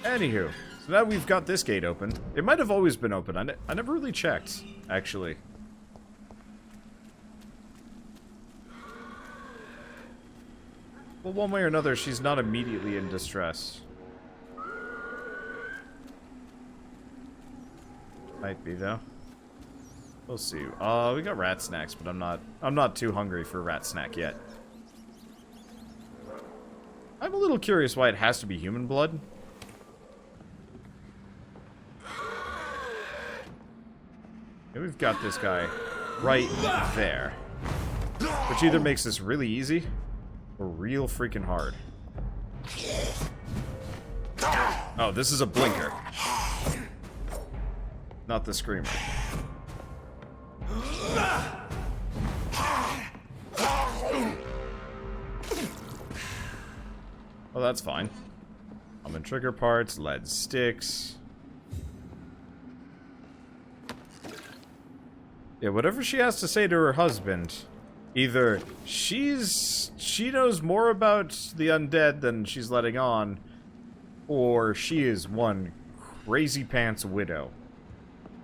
Anywho, so now we've got this gate open. It might have always been open. I never really checked, actually. Well, one way or another, she's not immediately in distress. Might be, though. We'll see. We got rat snacks, but I'm not too hungry for a rat snack yet. I'm a little curious why it has to be human blood. And we've got this guy right there. Which either makes this really easy or real freaking hard. Oh, this is a blinker. Not the screamer. Well, that's fine. Common trigger parts, lead sticks. Yeah, whatever she has to say to her husband, either she knows more about the undead than she's letting on, or she is one crazy pants widow.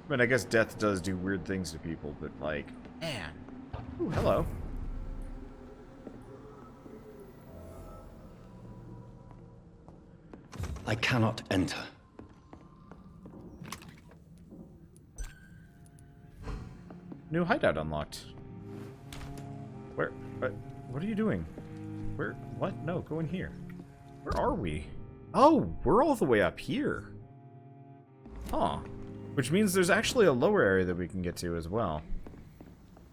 I mean, I guess death does do weird things to people, but like, man. Ooh, hello. I cannot enter. New hideout unlocked. Where? What are you doing? Where? What? No, go in here. Where are we? Oh, we're all the way up here. Huh. Which means there's actually a lower area that we can get to as well.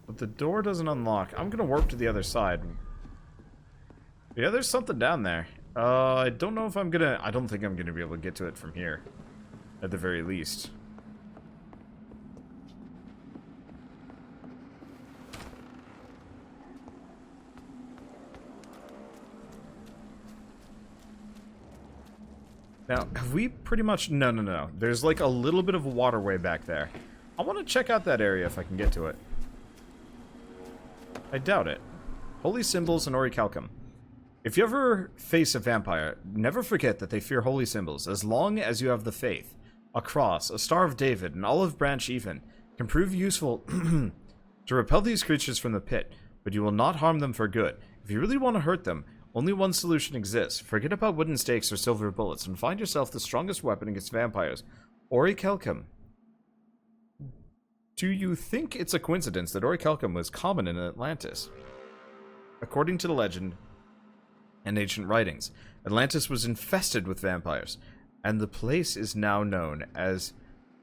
But the door doesn't unlock. I'm gonna warp to the other side. Yeah, there's something down there. I don't know if I'm gonna... I don't think I'm gonna be able to get to it from here. At the very least. Now, have we pretty much... No. There's like a little bit of a waterway back there. I want to check out that area if I can get to it. I doubt it. Holy symbols and orichalcum. If you ever face a vampire, never forget that they fear holy symbols, as long as you have the faith. A cross, a Star of David, an olive branch even, can prove useful to repel these creatures from the pit, but you will not harm them for good. If you really want to hurt them, only one solution exists. Forget about wooden stakes or silver bullets, and find yourself the strongest weapon against vampires. Orichalcum. Do you think it's a coincidence that orichalcum was common in Atlantis? According to the legend and ancient writings, Atlantis was infested with vampires, and the place is now known as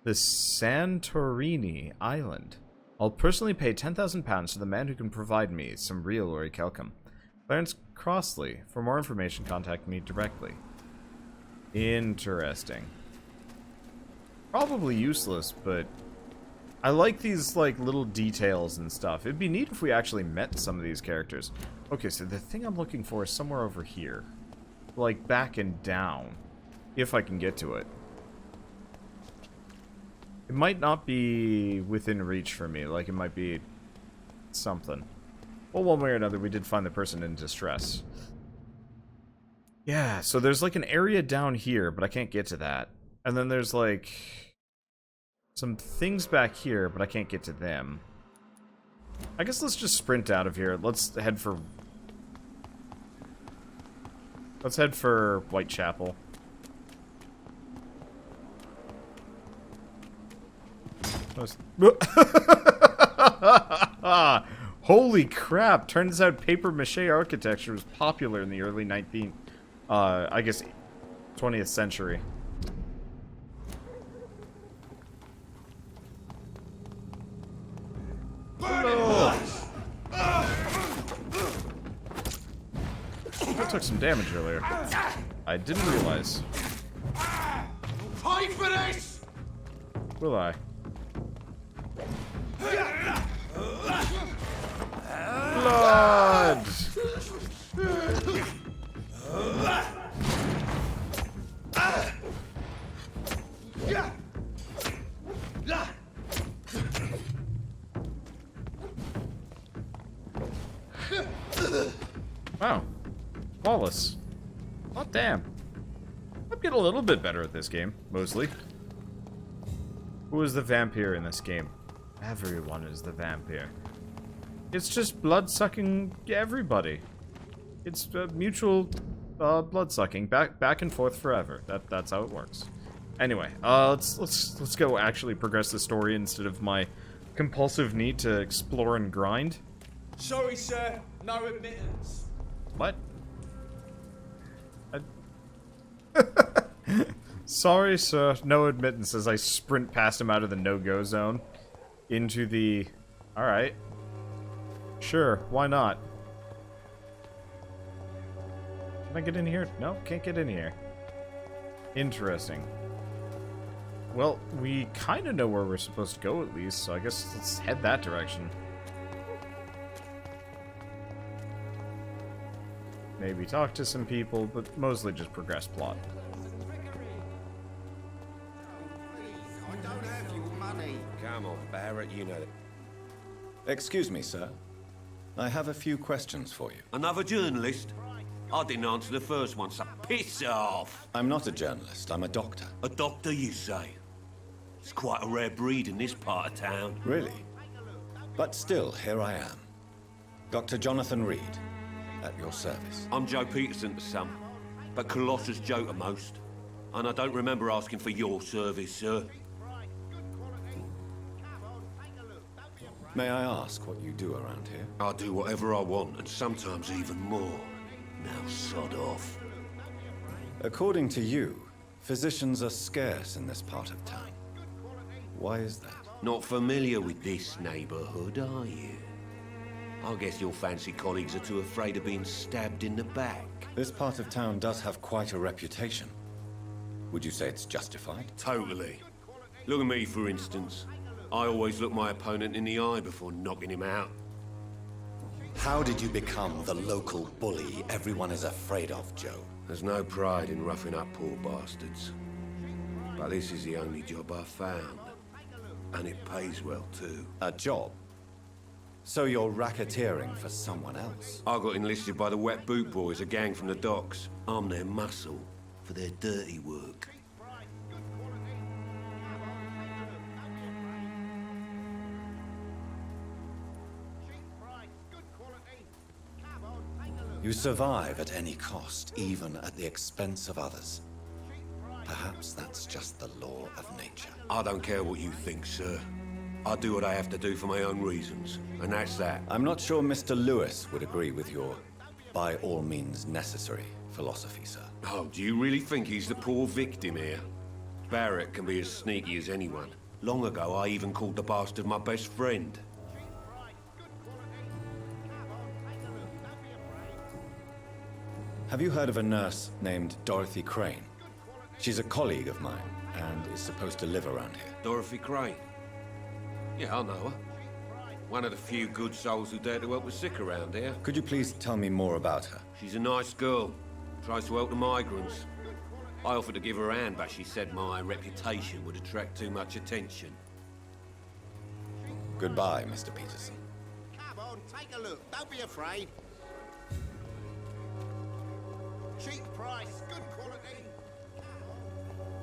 the Santorini Island. I'll personally pay £10,000 to the man who can provide me some real orichalcum. Clarence Crossley. For more information, contact me directly. Interesting. Probably useless, but I like these like little details and stuff. It'd be neat if we actually met some of these characters. Okay, so the thing I'm looking for is somewhere over here. Like back and down. If I can get to it. It might not be within reach for me. Like it might be something. Well, one way or another, we did find the person in distress. Yeah, so there's like an area down here, but I can't get to that. And then there's like some things back here, but I can't get to them. I guess let's just sprint out of here. Let's head for Whitechapel. Holy crap! Turns out paper mache architecture was popular in the early 19th, I guess, 20th century. Hello. I took some damage earlier. I didn't realize. Fight for this! Will I? Blood! Wow. Flawless. Oh, damn. getting a little bit better at this game, mostly. Who is the vampire in this game? Everyone is the vampire. It's just blood-sucking everybody. It's mutual blood-sucking, back and forth forever. That's how it works. Anyway, let's go actually progress the story instead of my compulsive need to explore and grind. Sorry, sir. No admittance. What? Sorry, sir. No admittance as I sprint past him out of the no-go zone into the... Alright. Sure, why not? Can I get in here? No, can't get in here. Interesting. Well, we kind of know where we're supposed to go at least, so I guess let's head that direction. Maybe talk to some people, but mostly just progress plot. I don't have your money. Come on, Barrett, you know it. Excuse me, sir. I have a few questions for you. Another journalist? I didn't answer the first one, so piss off! I'm not a journalist, I'm a doctor. A doctor, you say? It's quite a rare breed in this part of town. Really? But still, here I am. Dr. Jonathan Reid, at your service. I'm Joe Peterson to some, but Colossus Joe to most. And I don't remember asking for your service, sir. May I ask what you do around here? I do whatever I want, and sometimes even more. Now sod off. According to you, physicians are scarce in this part of town. Why is that? Not familiar with this neighborhood, are you? I guess your fancy colleagues are too afraid of being stabbed in the back. This part of town does have quite a reputation. Would you say it's justified? Totally. Look at me, for instance. I always look my opponent in the eye before knocking him out. How did you become the local bully everyone is afraid of, Joe? There's no pride in roughing up poor bastards. But this is the only job I've found. And it pays well, too. A job? So you're racketeering for someone else? I got enlisted by the Wet Boot Boys, a gang from the docks. I'm their muscle for their dirty work. You survive at any cost, even at the expense of others. Perhaps that's just the law of nature. I don't care what you think, sir. I do what I have to do for my own reasons, and that's that. I'm not sure Mr. Lewis would agree with your by all means necessary philosophy, sir. Oh, do you really think he's the poor victim here? Barrett can be as sneaky as anyone. Long ago, I even called the bastard my best friend. Have you heard of a nurse named Dorothy Crane? She's a colleague of mine, and is supposed to live around here. Dorothy Crane? Yeah, I know her. One of the few good souls who dare to help the sick around here. Could you please tell me more about her? She's a nice girl. Tries to help the migrants. I offered to give her a hand, but she said my reputation would attract too much attention. Goodbye, Mr. Peterson. Come on, take a look. Don't be afraid. Cheap price, good quality.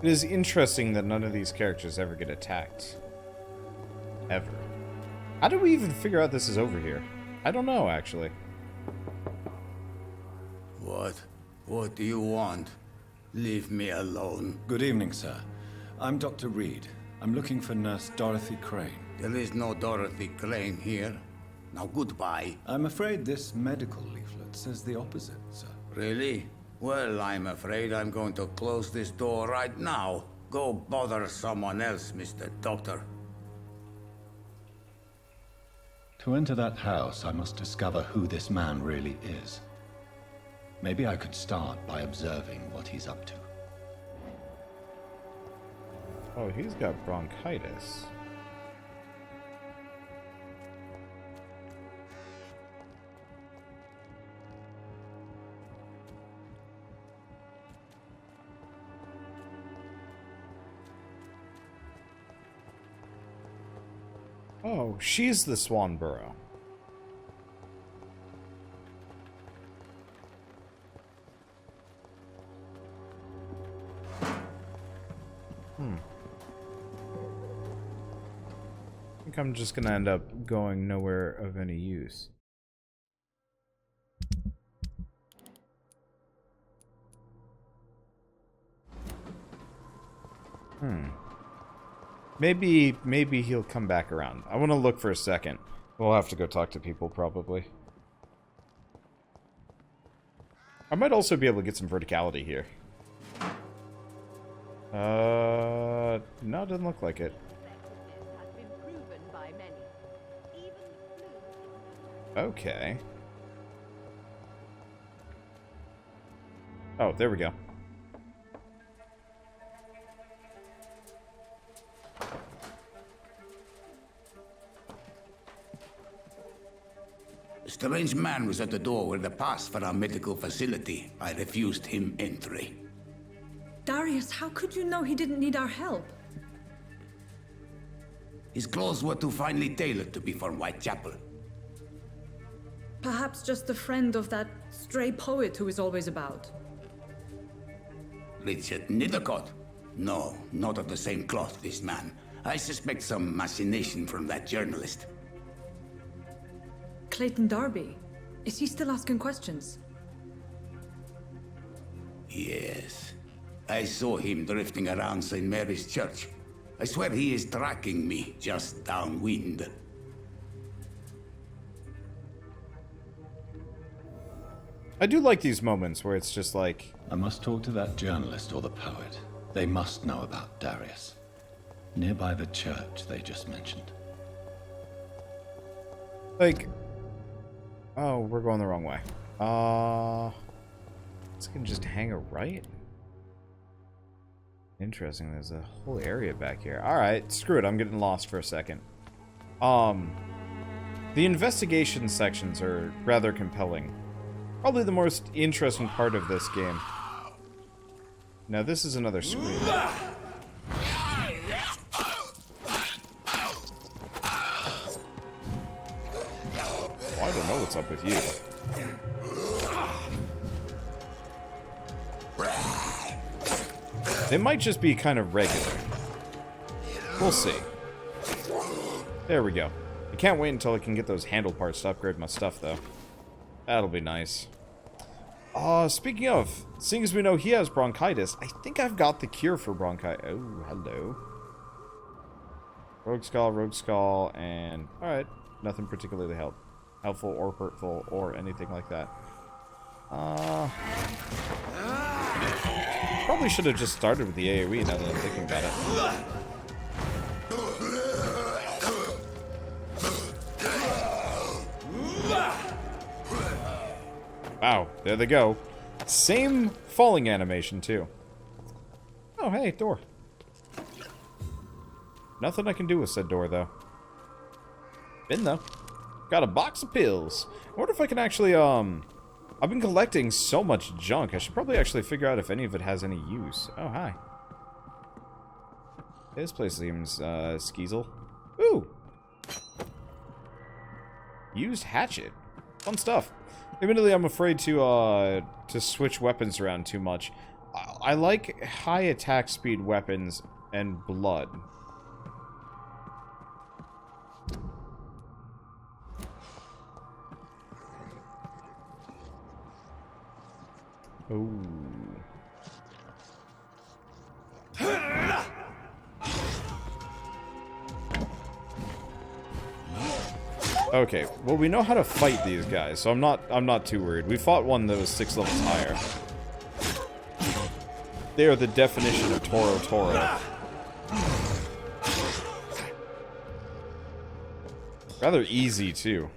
It is interesting that none of these characters ever get attacked. Ever. How do we even figure out this is over here? I don't know, actually. What? What do you want? Leave me alone. Good evening, sir. I'm Dr. Reid. I'm looking for Nurse Dorothy Crane. There is no Dorothy Crane here. Now goodbye. I'm afraid this medical leaflet says the opposite, sir. Really? Well, I'm afraid I'm going to close this door right now. Go bother someone else, Mr. Doctor. To enter that house, I must discover who this man really is. Maybe I could start by observing what he's up to. Oh, he's got bronchitis. Oh, she's the Swanborough. I think I'm just gonna end up going nowhere of any use. Maybe he'll come back around. I want to look for a second. We'll have to go talk to people, probably. I might also be able to get some verticality here. No, it doesn't look like it. Okay. Oh, there we go. A strange man was at the door with a pass for our medical facility. I refused him entry. Darius, how could you know he didn't need our help? His clothes were too finely tailored to be from Whitechapel. Perhaps just a friend of that stray poet who is always about. Richard Nethercott? No, not of the same cloth, this man. I suspect some machination from that journalist. Clayton Darby. Is he still asking questions? Yes. I saw him drifting around St. Mary's Church. I swear he is tracking me just downwind. I do like these moments where it's just like... I must talk to that journalist or the poet. They must know about Darius. Nearby the church they just mentioned. Like... Oh, we're going the wrong way. It's gonna just hang a right? Interesting, there's a whole area back here. Alright, screw it, I'm getting lost for a second. The investigation sections are rather compelling. Probably the most interesting part of this game. Now this is another screen. Well, I don't know what's up with you. They might just be kind of regular. We'll see. There we go. I can't wait until I can get those handle parts to upgrade my stuff, though. That'll be nice. Speaking of, seeing as we know he has bronchitis, I think I've got the cure for bronchitis. Oh, hello. Rogue skull, and... Alright, nothing particularly helpful or hurtful or anything like that. Probably should have just started with the AoE now that I'm thinking about it. Wow, there they go. Same falling animation, too. Oh, hey, door. Nothing I can do with said door, though. In, though. Got a box of pills. I wonder if I can actually, I've been collecting so much junk. I should probably actually figure out if any of it has any use. Oh, hi. This place seems, skeezel. Ooh! Used hatchet. Fun stuff. Admittedly, I'm afraid to switch weapons around too much. I like high attack speed weapons and blood. Ooh. Okay, well we know how to fight these guys, so I'm not too worried. We fought one that was 6 levels higher. They are the definition of Toro. Rather easy too.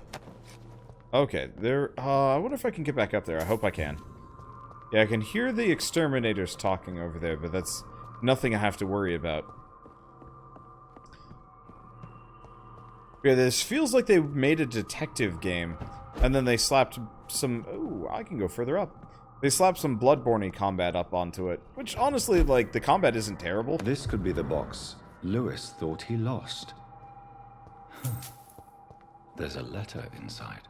Okay, there. I wonder if I can get back up there. I hope I can. Yeah, I can hear the exterminators talking over there, but that's nothing I have to worry about. Yeah, this feels like they made a detective game, and then they slapped some... Ooh, I can go further up. They slapped some Bloodborne-y combat up onto it, which honestly, like, the combat isn't terrible. This could be the box Lewis thought he lost. There's a letter inside.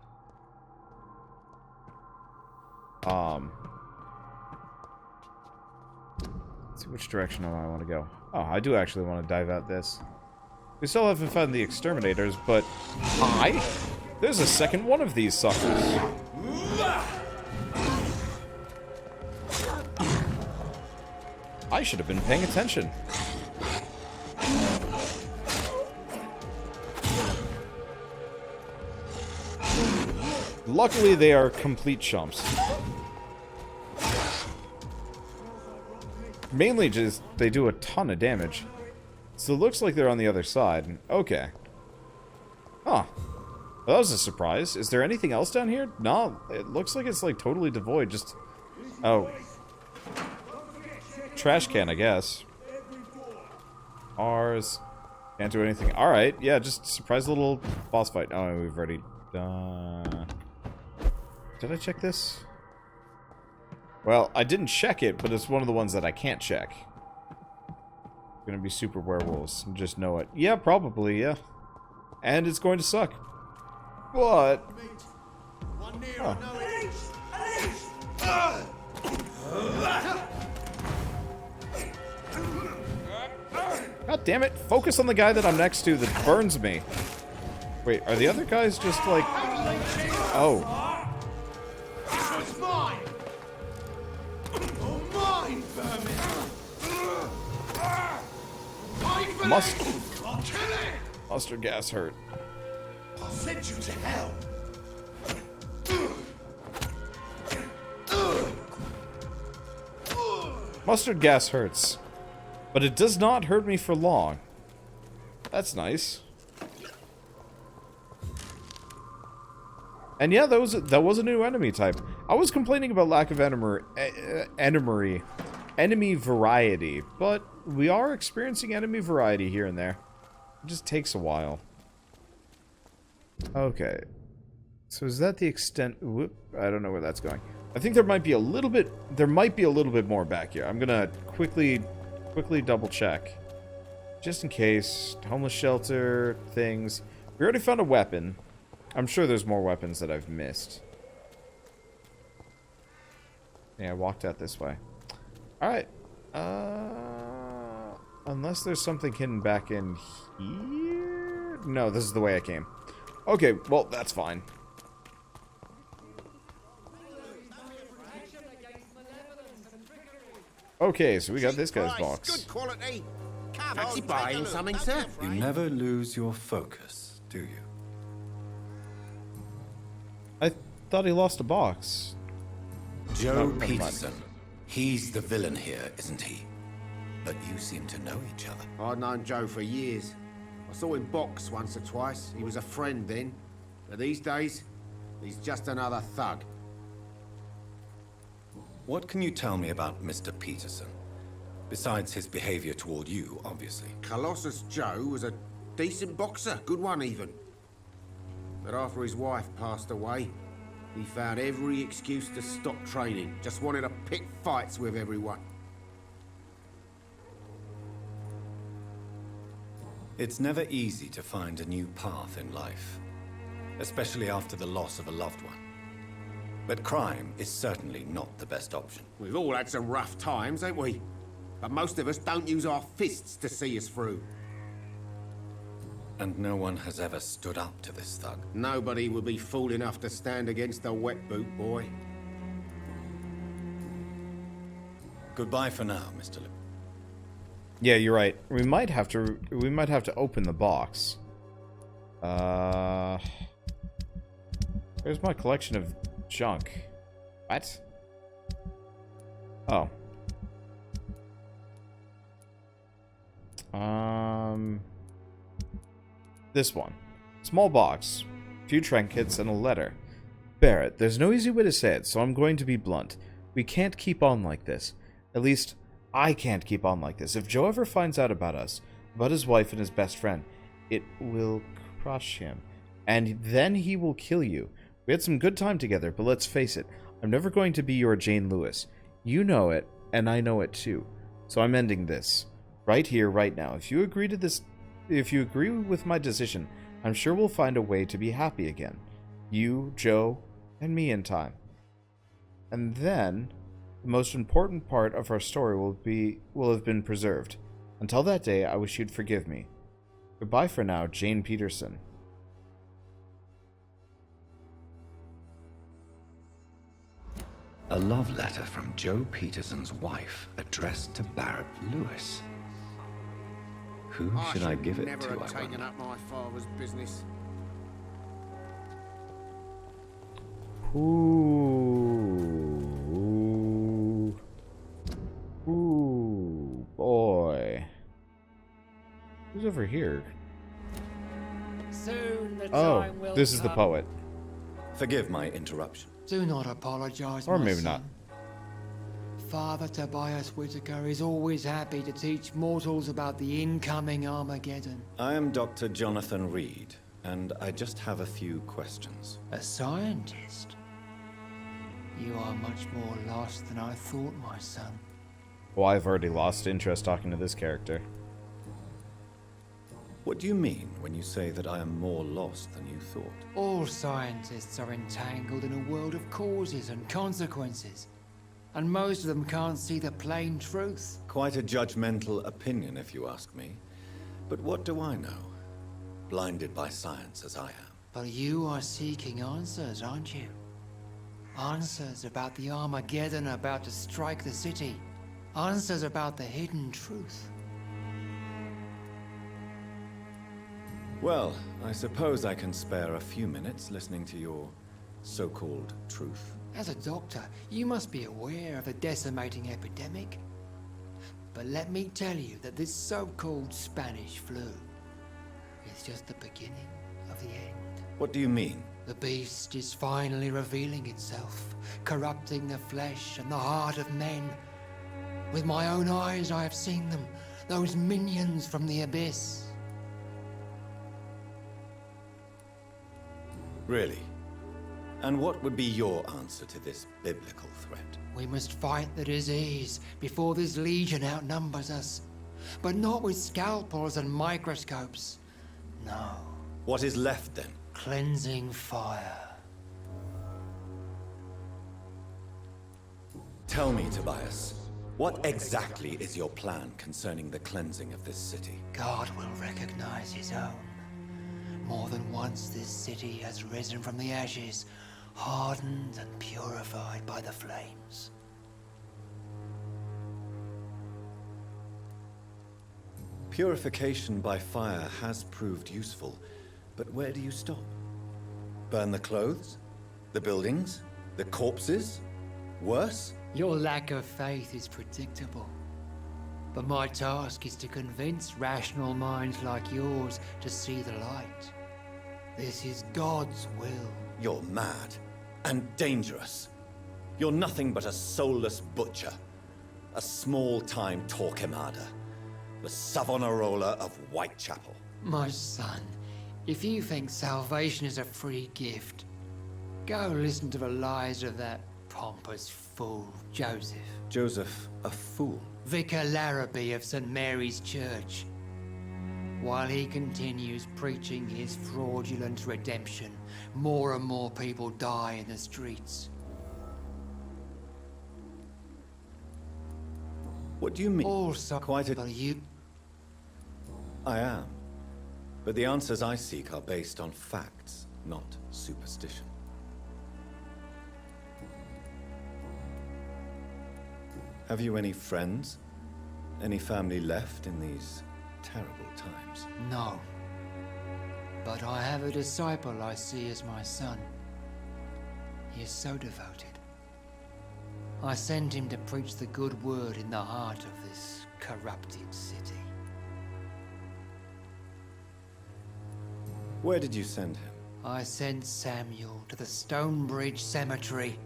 Let's see which direction I want to go. Oh, I do actually want to dive out this. We still haven't found the exterminators, but... Hi! There's a second one of these suckers. I should have been paying attention. Luckily, they are complete chumps. Mainly just, they do a ton of damage. So it looks like they're on the other side. Okay. Huh. Well, that was a surprise. Is there anything else down here? No, it looks like it's like totally devoid. Just... Oh. Trash can, I guess. Ours. Can't do anything. Alright, yeah, just surprise little boss fight. Oh, we've already done... Did I check this? Well, I didn't check it, but it's one of the ones that I can't check. Gonna be super werewolves. Just know it. Yeah, probably, yeah. And it's going to suck. But... Oh. God damn it. Focus on the guy that I'm next to that burns me. Wait, are the other guys just like... Oh. It's mine! Oh, mine, vermin! Mustard gas hurt. I'll send you to hell! Mustard gas hurts. But it does not hurt me for long. That's nice. And yeah, that was a new enemy type. I was complaining about lack of enemy variety, but we are experiencing enemy variety here and there. It just takes a while. Okay. So is that the extent... Whoop, I don't know where that's going. I think there might be a little bit more back here. I'm gonna quickly double check. Just in case. Homeless shelter, things. We already found a weapon. I'm sure there's more weapons that I've missed. Yeah, I walked out this way. Alright. Unless there's something hidden back in here? No, this is the way I came. Okay, well, that's fine. Okay, so we got this guy's box. Good quality. Come Fancy on, buying take a look. something, Don't be sir? afraid. You never lose your focus, do you? I thought he lost a box. Joe never mind. Peterson. He's the villain here, isn't he? But you seem to know each other. I've known Joe for years. I saw him box once or twice. He was a friend then. But these days, he's just another thug. What can you tell me about Mr. Peterson? Besides his behavior toward you, obviously. Colossus Joe was a decent boxer, good one even. But after his wife passed away, he found every excuse to stop training. Just wanted to pick fights with everyone. It's never easy to find a new path in life, especially after the loss of a loved one. But crime is certainly not the best option. We've all had some rough times, ain't we? But most of us don't use our fists to see us through. And no one has ever stood up to this thug. Nobody would be fool enough to stand against a wet boot boy. Goodbye for now, Mr. Lip. Yeah, you're right. We might have to open the box. Where's my collection of junk? What? Oh. This one. Small box. Few trinkets and a letter. Barrett, there's no easy way to say it, so I'm going to be blunt. We can't keep on like this. At least, I can't keep on like this. If Joe ever finds out about us, about his wife and his best friend, it will crush him. And then he will kill you. We had some good time together, but let's face it, I'm never going to be your Jane Lewis. You know it, and I know it too. So I'm ending this. Right here, right now. If you agree with my decision, I'm sure we'll find a way to be happy again. You, Joe, and me in time. And then The most important part of our story will have been preserved. Until that day, I wish you'd forgive me. Goodbye for now, Jane Peterson. A love letter from Joe Peterson's wife, addressed to Barrett Lewis. Who should I give it never to, have I taken wonder? up my father's business. Ooh. Ooh, boy. Who's over here? Soon the Oh, time will this is the come. poet. Forgive my interruption. Do not apologize, Or my maybe son. not. Father Tobias Whitaker is always happy to teach mortals about the incoming Armageddon. I am Dr. Jonathan Reid, and I just have a few questions. A scientist? You are much more lost than I thought, my son. Well, I've already lost interest talking to this character. What do you mean when you say that I am more lost than you thought? All scientists are entangled in a world of causes and consequences. And most of them can't see the plain truth. Quite a judgmental opinion, if you ask me. But what do I know? Blinded by science as I am. But you are seeking answers, aren't you? Answers about the Armageddon about to strike the city. Answers about the hidden truth. Well, I suppose I can spare a few minutes listening to your so-called truth. As a doctor, you must be aware of the decimating epidemic. But let me tell you that this so-called Spanish flu is just the beginning of the end. What do you mean? The beast is finally revealing itself, corrupting the flesh and the heart of men. With my own eyes I have seen them, those minions from the abyss. Really? And what would be your answer to this biblical threat? We must fight the disease before this legion outnumbers us. But not with scalpels and microscopes. No. What is left then? Cleansing fire. Tell me, Tobias, what exactly is your plan concerning the cleansing of this city? God will recognize his own. More than once this city has risen from the ashes, hardened and purified by the flames. Purification by fire has proved useful, but where do you stop? Burn the clothes? The buildings? The corpses? Worse? Your lack of faith is predictable. But my task is to convince rational minds like yours to see the light. This is God's will. You're mad and dangerous. You're nothing but a soulless butcher, a small-time Torquemada, the Savonarola of Whitechapel. My son, if you think salvation is a free gift, go listen to the lies of that pompous fool, Joseph. Joseph, a fool? Vicar Larrabee of St. Mary's Church. While he continues preaching his fraudulent redemption, more and more people die in the streets. What do you mean? Also, Quite a... but you... I am. But the answers I seek are based on facts, not superstition. Have you any friends? Any family left in these terrible times? No. But I have a disciple I see as my son. He is so devoted. I send him to preach the good word in the heart of this corrupted city. Where did you send him? I sent Samuel to the Stonebridge Cemetery,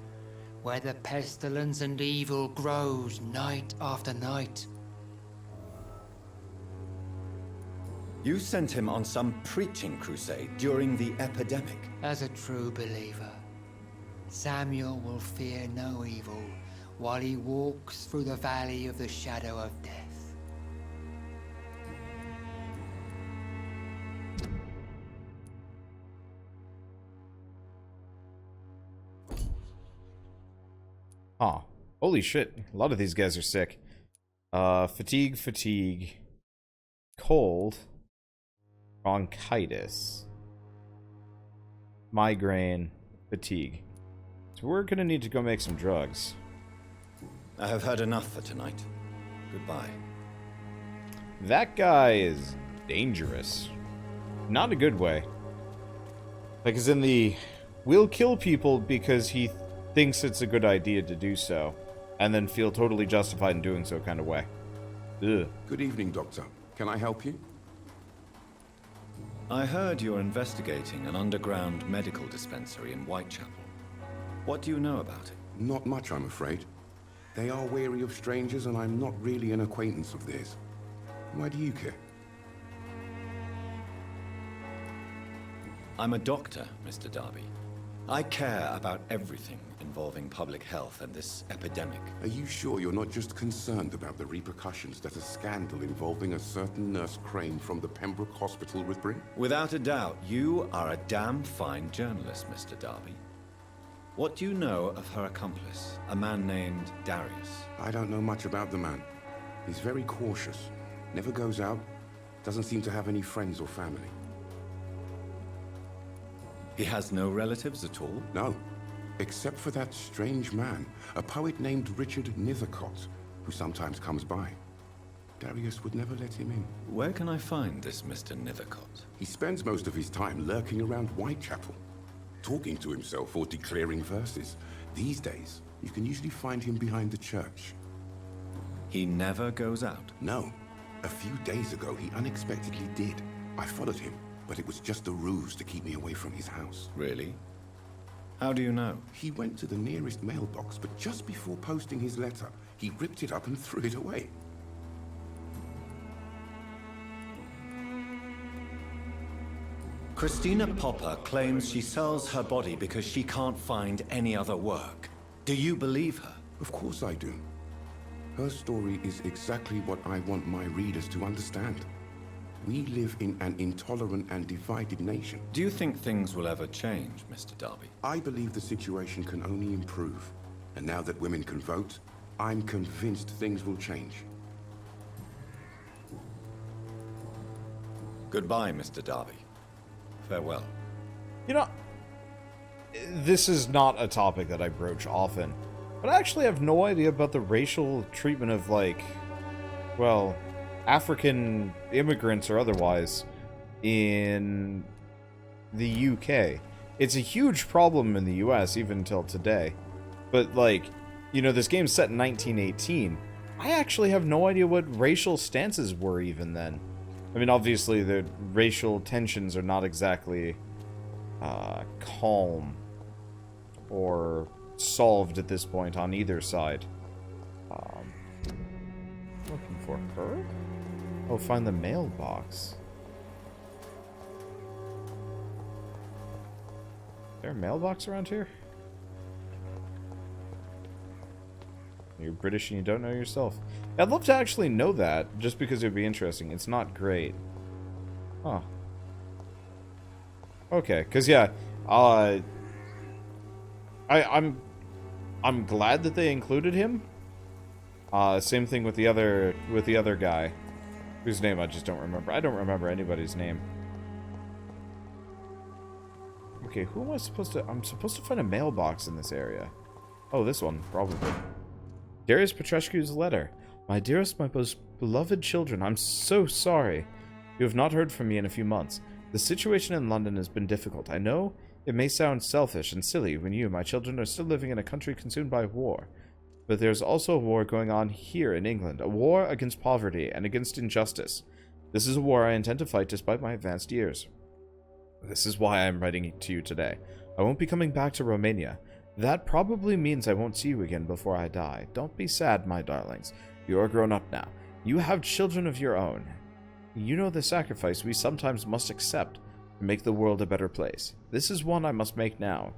where the pestilence and evil grows night after night. You sent him on some preaching crusade during the epidemic. As a true believer, Samuel will fear no evil while he walks through the valley of the shadow of death. Huh. Holy shit. A lot of these guys are sick. Fatigue. Cold. Bronchitis. Migraine. Fatigue. So we're gonna need to go make some drugs. I have heard enough for tonight. Goodbye. That guy is dangerous. Not a good way. Like, as in the, we'll kill people because he thinks it's a good idea to do so, and then feel totally justified in doing so kind of way. Ugh. Good evening, Doctor. Can I help you? I heard you're investigating an underground medical dispensary in Whitechapel. What do you know about it? Not much, I'm afraid. They are wary of strangers, and I'm not really an acquaintance of theirs. Why do you care? I'm a doctor, Mr. Darby. I care about everything involving public health and this epidemic. Are you sure you're not just concerned about the repercussions that a scandal involving a certain Nurse Crane from the Pembroke Hospital would bring? Without a doubt, you are a damn fine journalist, Mr. Darby. What do you know of her accomplice, a man named Darius? I don't know much about the man. He's very cautious, never goes out, doesn't seem to have any friends or family. He has no relatives at all? No, except for that strange man, a poet named Richard Nithercott, who sometimes comes by. Darius would never let him in. Where can I find this Mr. Nithercott? He spends most of his time lurking around Whitechapel, talking to himself or declaring verses. These days, you can usually find him behind the church. He never goes out? No. A few days ago, he unexpectedly did. I followed him, but it was just a ruse to keep me away from his house. Really? How do you know? He went to the nearest mailbox, but just before posting his letter, he ripped it up and threw it away. Christina Popper claims she sells her body because she can't find any other work. Do you believe her? Of course I do. Her story is exactly what I want my readers to understand. We live in an intolerant and divided nation. Do you think things will ever change, Mr. Darby? I believe the situation can only improve. And now that women can vote, I'm convinced things will change. Goodbye, Mr. Darby. Farewell. You know, this is not a topic that I broach often, but I actually have no idea about the racial treatment of, like, well, African immigrants or otherwise in the UK. It's a huge problem in the US even until today. But, like, you know, this game's set in 1918. I actually have no idea what racial stances were even then. I mean, obviously, the racial tensions are not exactly calm or solved at this point on either side. Looking for her? Oh, find the mailbox. Is there a mailbox around here? You're British and you don't know yourself. I'd love to actually know that, just because it would be interesting. It's not great. Huh. Okay, because yeah, I'm glad that they included him. Same thing with the other guy, whose name I just don't remember. I don't remember anybody's name. Okay, who am I supposed to... I'm supposed to find a mailbox in this area. Oh, this one, probably. Darius Petrescu's letter. My dearest, my most beloved children, I'm so sorry. You have not heard from me in a few months. The situation in London has been difficult. I know it may sound selfish and silly when you, my children, are still living in a country consumed by war. But there's also a war going on here in England. A war against poverty and against injustice. This is a war I intend to fight despite my advanced years. This is why I am writing to you today. I won't be coming back to Romania. That probably means I won't see you again before I die. Don't be sad, my darlings. You are grown up now. You have children of your own. You know the sacrifice we sometimes must accept to make the world a better place. This is one I must make now.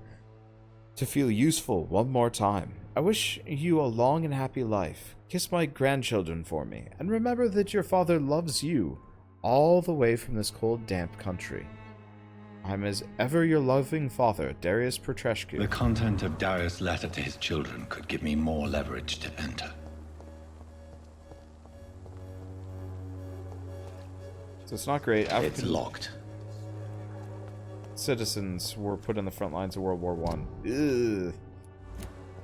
To feel useful one more time. I wish you a long and happy life. Kiss my grandchildren for me. And remember that your father loves you all the way from this cold, damp country. I'm as ever your loving father, Darius Petrescu. The content of Darius' letter to his children could give me more leverage to enter. So it's not great. It's locked. Citizens were put in the front lines of World War One. Ugh.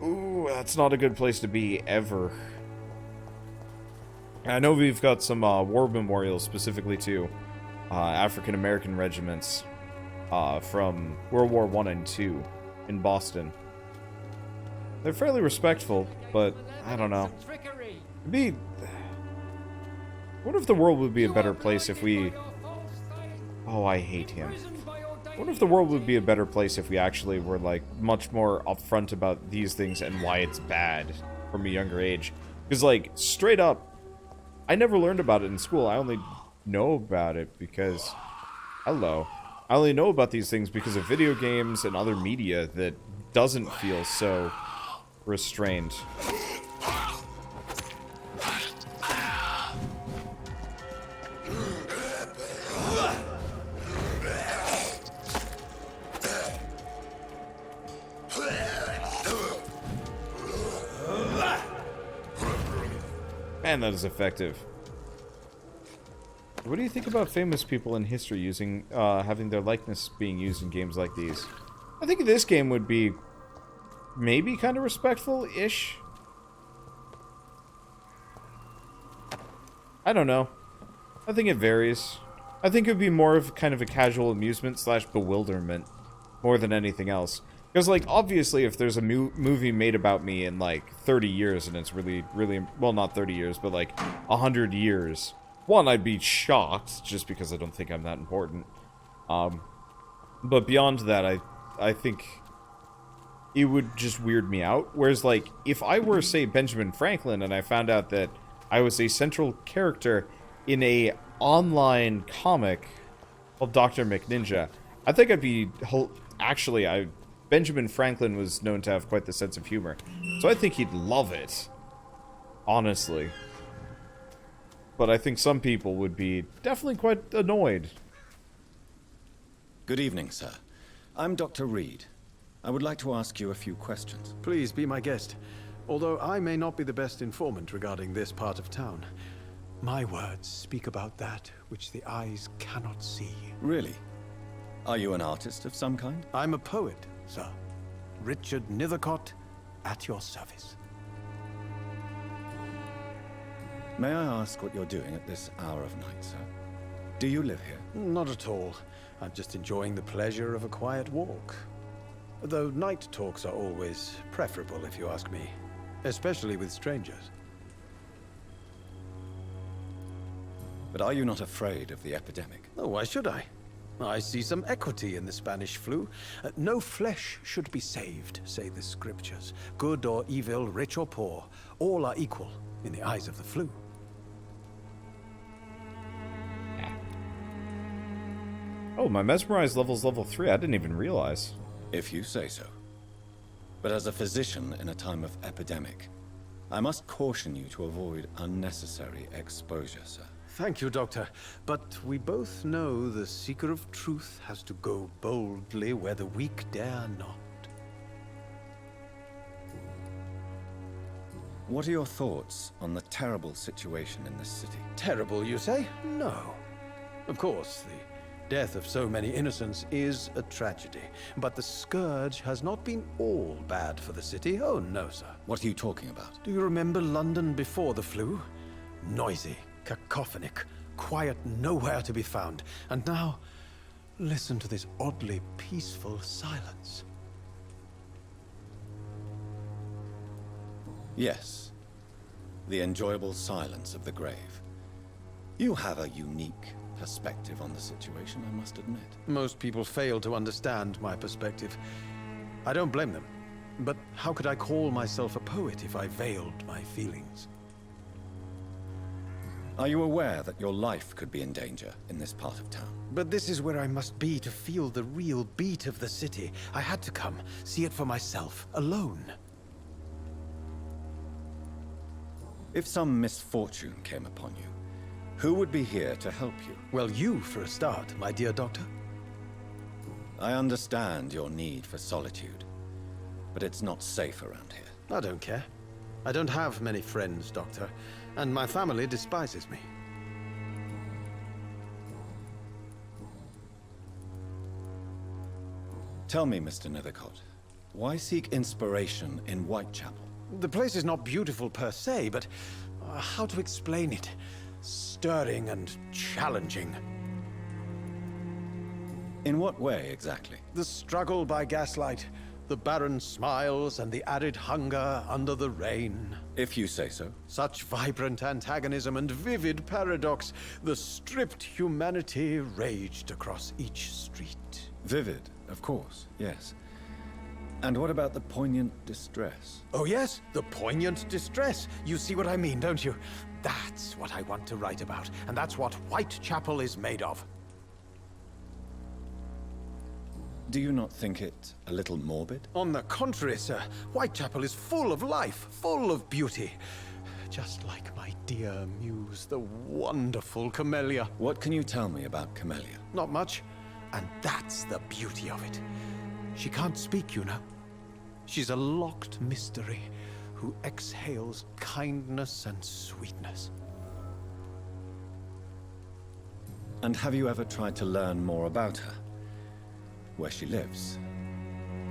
Ooh, that's not a good place to be, ever. I know we've got some war memorials specifically to African-American regiments from World War I and II in Boston. They're fairly respectful, but I don't know. What if the world would be a better place if we... Oh, I hate him. What if the world would be a better place if we actually were, like, much more upfront about these things and why it's bad from a younger age? Because, like, straight up, I never learned about it in school. I only know about it because... Hello. I only know about these things because of video games and other media that doesn't feel so restrained. Man, that is effective. What do you think about famous people in history using, having their likeness being used in games like these? I think this game would be maybe kind of respectful-ish. I don't know. I think it varies. I think it would be more of kind of a casual amusement slash bewilderment more than anything else. Because, like, obviously, if there's a movie made about me in, like, 30 years, and it's really, well, not 30 years, but, like, 100 years, one, I'd be shocked, just because I don't think I'm that important. But beyond that, I think it would just weird me out. Whereas, like, if I were, say, Benjamin Franklin, and I found out that I was a central character in a online comic called Dr. McNinja, I think I'd be... Actually, Benjamin Franklin was known to have quite the sense of humor. So I think he'd love it. Honestly. But I think some people would be definitely quite annoyed. Good evening, sir. I'm Dr. Reid. I would like to ask you a few questions. Please be my guest. Although I may not be the best informant regarding this part of town, my words speak about that which the eyes cannot see. Really? Are you an artist of some kind? I'm a poet, sir. Richard Nethercott, at your service. May I ask what you're doing at this hour of night, sir? Do you live here? Not at all. I'm just enjoying the pleasure of a quiet walk. Though night talks are always preferable, if you ask me. Especially with strangers. But are you not afraid of the epidemic? Oh, why should I? I see some equity in the Spanish flu. No flesh should be saved, say the scriptures. Good or evil, rich or poor, all are equal in the eyes of the flu. Oh, my mesmerized level's level 3. I didn't even realize. If you say so. But as a physician in a time of epidemic, I must caution you to avoid unnecessary exposure, sir. Thank you, Doctor. But we both know the seeker of truth has to go boldly where the weak dare not. What are your thoughts on the terrible situation in this city? Terrible, you say? No. Of course, the death of so many innocents is a tragedy. But the scourge has not been all bad for the city. Oh, no, sir. What are you talking about? Do you remember London before the flu? Noisy, cacophonic, quiet nowhere to be found. And now, listen to this oddly peaceful silence. Yes. The enjoyable silence of the grave. You have a unique perspective on the situation, I must admit. Most people fail to understand my perspective. I don't blame them. But how could I call myself a poet if I veiled my feelings? Are you aware that your life could be in danger in this part of town? But this is where I must be to feel the real beat of the city. I had to come, see it for myself, alone. If some misfortune came upon you, who would be here to help you? Well, you for a start, my dear doctor. I understand your need for solitude, but it's not safe around here. I don't care. I don't have many friends, Doctor, and my family despises me. Tell me, Mr. Nethercott, why seek inspiration in Whitechapel? The place is not beautiful per se, but how to explain it? Stirring and challenging. In what way, exactly? The struggle by gaslight, the barren smiles, and the arid hunger under the rain. If you say so. Such vibrant antagonism and vivid paradox. The stripped humanity raged across each street. Vivid, of course, yes. And what about the poignant distress? Oh yes, the poignant distress. You see what I mean, don't you? That's what I want to write about, and that's what Whitechapel is made of. Do you not think it a little morbid? On the contrary, sir. Whitechapel is full of life, full of beauty. Just like my dear muse, the wonderful Camellia. What can you tell me about Camellia? Not much. And that's the beauty of it. She can't speak, you know. She's a locked mystery who exhales kindness and sweetness. And have you ever tried to learn more about her? Where she lives,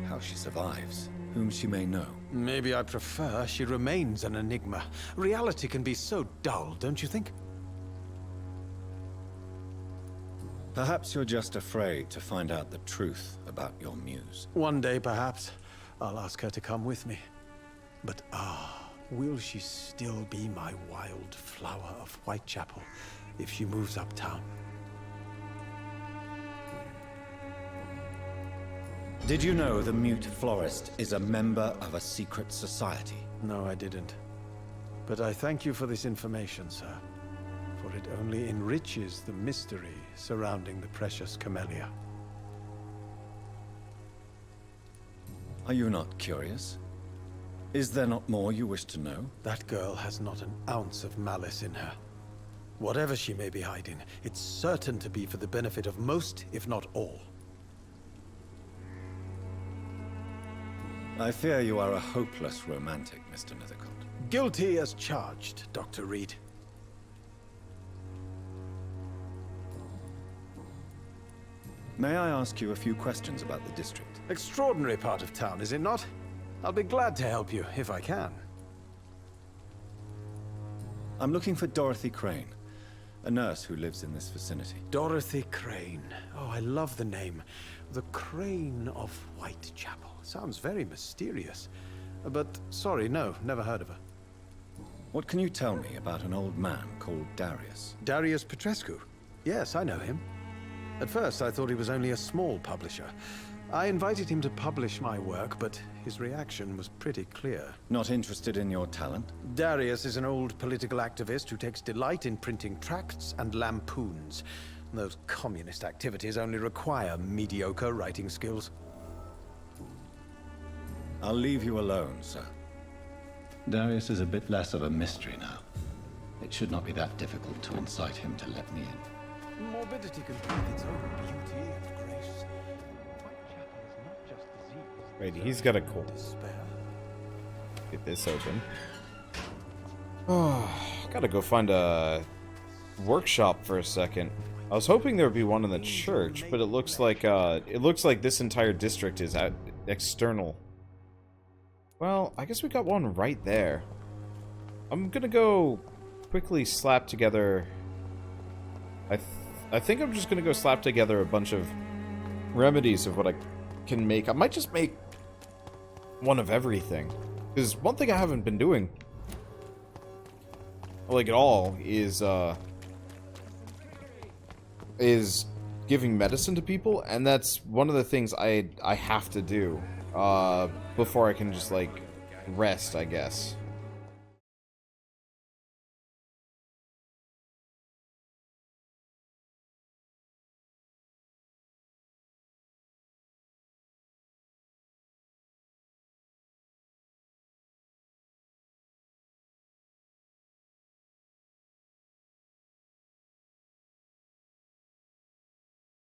how she survives, whom she may know? Maybe I prefer she remains an enigma. Reality can be so dull, don't you think? Perhaps you're just afraid to find out the truth about your muse. One day, perhaps, I'll ask her to come with me. But will she still be my wild flower of Whitechapel if she moves uptown? Did you know the mute florist is a member of a secret society? No, I didn't. But I thank you for this information, sir. For it only enriches the mystery surrounding the precious Camellia. Are you not curious? Is there not more you wish to know? That girl has not an ounce of malice in her. Whatever she may be hiding, it's certain to be for the benefit of most, if not all. I fear you are a hopeless romantic, Mr. Nethercott. Guilty as charged, Dr. Reid. May I ask you a few questions about the district? Extraordinary part of town, is it not? I'll be glad to help you, if I can. I'm looking for Dorothy Crane, a nurse who lives in this vicinity. Dorothy Crane. Oh, I love the name. The Crane of Whitechapel. Sounds very mysterious. But, sorry, no, never heard of her. What can you tell me about an old man called Darius? Darius Petrescu? Yes, I know him. At first, I thought he was only a small publisher. I invited him to publish my work, but his reaction was pretty clear. Not interested in your talent? Darius is an old political activist who takes delight in printing tracts and lampoons. Those communist activities only require mediocre writing skills. I'll leave you alone, sir. Darius is a bit less of a mystery now. It should not be that difficult to incite him to let me in. Morbidity can have its own beauty and grace. Whitechapel is not just disease. Wait, he's got a cold. Despair. Get this open. Oh, gotta go find a workshop for a second. I was hoping there would be one in the church, but it looks like this entire district is external. Well, I guess we got one right there. I'm gonna go quickly slap together. I think I'm just gonna go slap together a bunch of remedies of what I can make. I might just make one of everything, because one thing I haven't been doing, like at all, is giving medicine to people, and that's one of the things I have to do before I can just like rest, I guess.